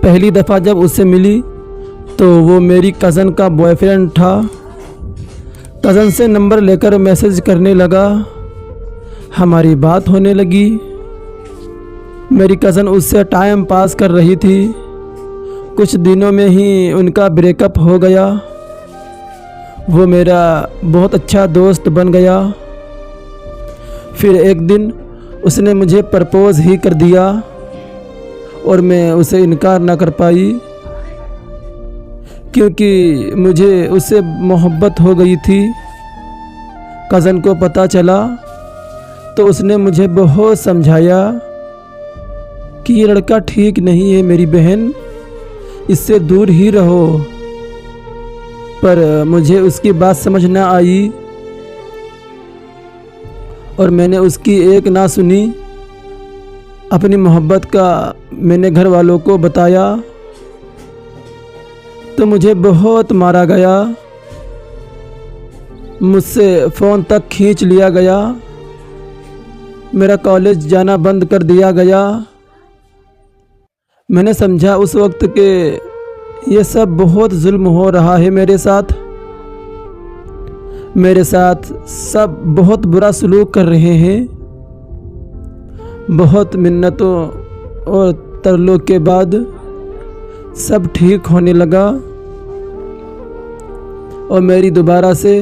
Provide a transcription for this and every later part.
पहली दफ़ा जब उससे मिली तो वो मेरी कज़न का बॉयफ्रेंड था। कज़न से नंबर लेकर मैसेज करने लगा, हमारी बात होने लगी। मेरी कज़न उससे टाइम पास कर रही थी। कुछ दिनों में ही उनका ब्रेकअप हो गया। वो मेरा बहुत अच्छा दोस्त बन गया। फिर एक दिन उसने मुझे प्रपोज़ ही कर दिया और मैं उसे इनकार ना कर पाई, क्योंकि मुझे उससे मोहब्बत हो गई थी। कज़न को पता चला तो उसने मुझे बहुत समझाया कि ये लड़का ठीक नहीं है मेरी बहन, इससे दूर ही रहो। पर मुझे उसकी बात समझ ना आई और मैंने उसकी एक ना सुनी। अपनी मोहब्बत का मैंने घर वालों को बताया तो मुझे बहुत मारा गया, मुझसे फ़ोन तक खींच लिया गया, मेरा कॉलेज जाना बंद कर दिया गया। मैंने समझा उस वक्त के ये सब बहुत जुल्म हो रहा है मेरे साथ सब बहुत बुरा सलूक कर रहे हैं। बहुत मिन्नतों और तरलों के बाद सब ठीक होने लगा और मेरी दोबारा से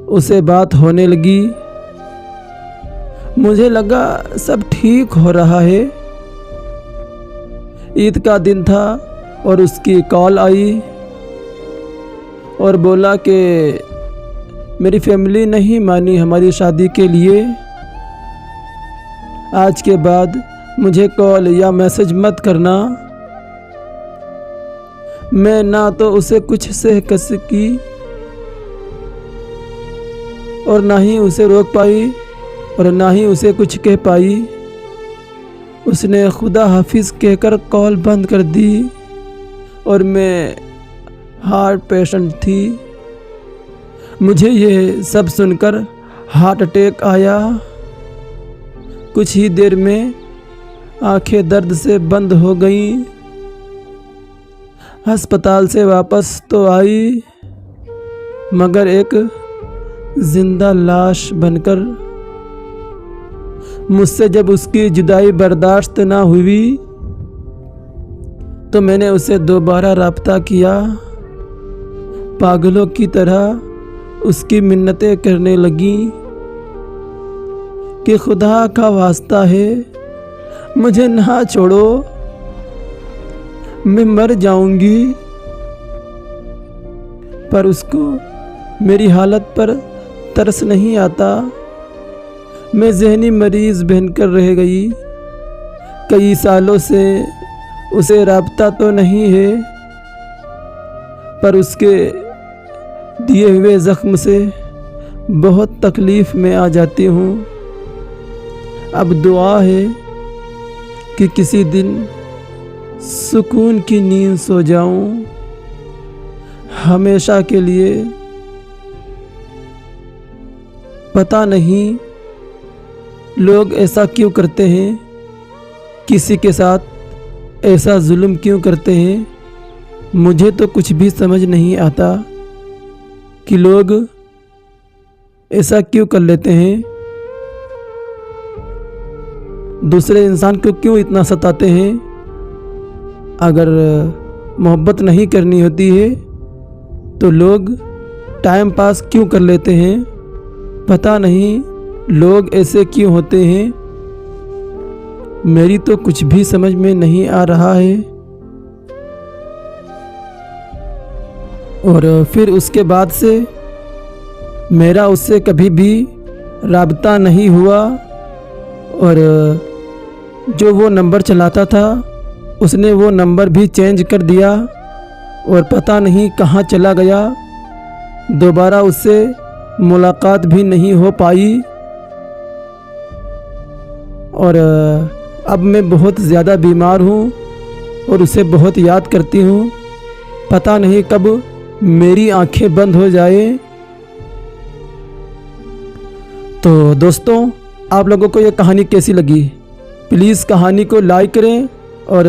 उसे बात होने लगी। मुझे लगा सब ठीक हो रहा है। ईद का दिन था और उसकी कॉल आई और बोला कि मेरी फैमिली नहीं मानी हमारी शादी के लिए। आज के बाद मुझे कॉल या मैसेज मत करना। मैं ना तो उसे कुछ सह सकी और ना ही उसे रोक पाई और ना ही उसे कुछ कह पाई। उसने खुदा हाफिज़ कहकर कॉल बंद कर दी और मैं हार्ट पेशेंट थी। मुझे ये सब सुनकर हार्ट अटैक आया। कुछ ही देर में आंखें दर्द से बंद हो गईं। अस्पताल से वापस तो आई मगर एक जिंदा लाश बनकर। मुझसे जब उसकी जुदाई बर्दाश्त ना हुई तो मैंने उसे दोबारा रब्ता किया। पागलों की तरह उसकी मिन्नतें करने लगी कि खुदा का वास्ता है मुझे ना छोड़ो, मैं मर जाऊंगी। पर उसको मेरी हालत पर तरस नहीं आता। मैं ज़हनी मरीज़ बनकर रह गई। कई सालों से उसे राब्ता तो नहीं है, पर उसके दिए हुए ज़ख्म से बहुत तकलीफ़ में आ जाती हूँ। अब दुआ है कि किसी दिन सुकून की नींद सो जाऊँ हमेशा के लिए। पता नहीं लोग ऐसा क्यों करते हैं, किसी के साथ ऐसा जुल्म क्यों करते हैं। मुझे तो कुछ भी समझ नहीं आता कि लोग ऐसा क्यों कर लेते हैं। दूसरे इंसान को क्यों इतना सताते हैं। अगर मोहब्बत नहीं करनी होती है तो लोग टाइम पास क्यों कर लेते हैं। पता नहीं लोग ऐसे क्यों होते हैं। मेरी तो कुछ भी समझ में नहीं आ रहा है। और फिर उसके बाद से मेरा उससे कभी भी राब्ता नहीं हुआ और जो वो नंबर चलाता था उसने वो नंबर भी चेंज कर दिया और पता नहीं कहाँ चला गया। दोबारा उससे मुलाकात भी नहीं हो पाई और अब मैं बहुत ज़्यादा बीमार हूँ और उसे बहुत याद करती हूँ। पता नहीं कब मेरी आंखें बंद हो जाए। तो दोस्तों, आप लोगों को ये कहानी कैसी लगी? प्लीज़ कहानी को लाइक करें और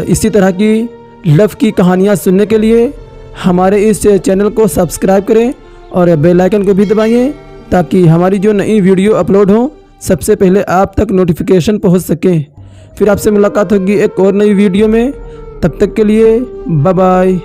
इसी तरह की लव की कहानियाँ सुनने के लिए हमारे इस चैनल को सब्सक्राइब करें और बेल आइकन को भी दबाइए ताकि हमारी जो नई वीडियो अपलोड हो सबसे पहले आप तक नोटिफिकेशन पहुंच सके। फिर आपसे मुलाकात होगी एक और नई वीडियो में। तब तक के लिए बाय बाय।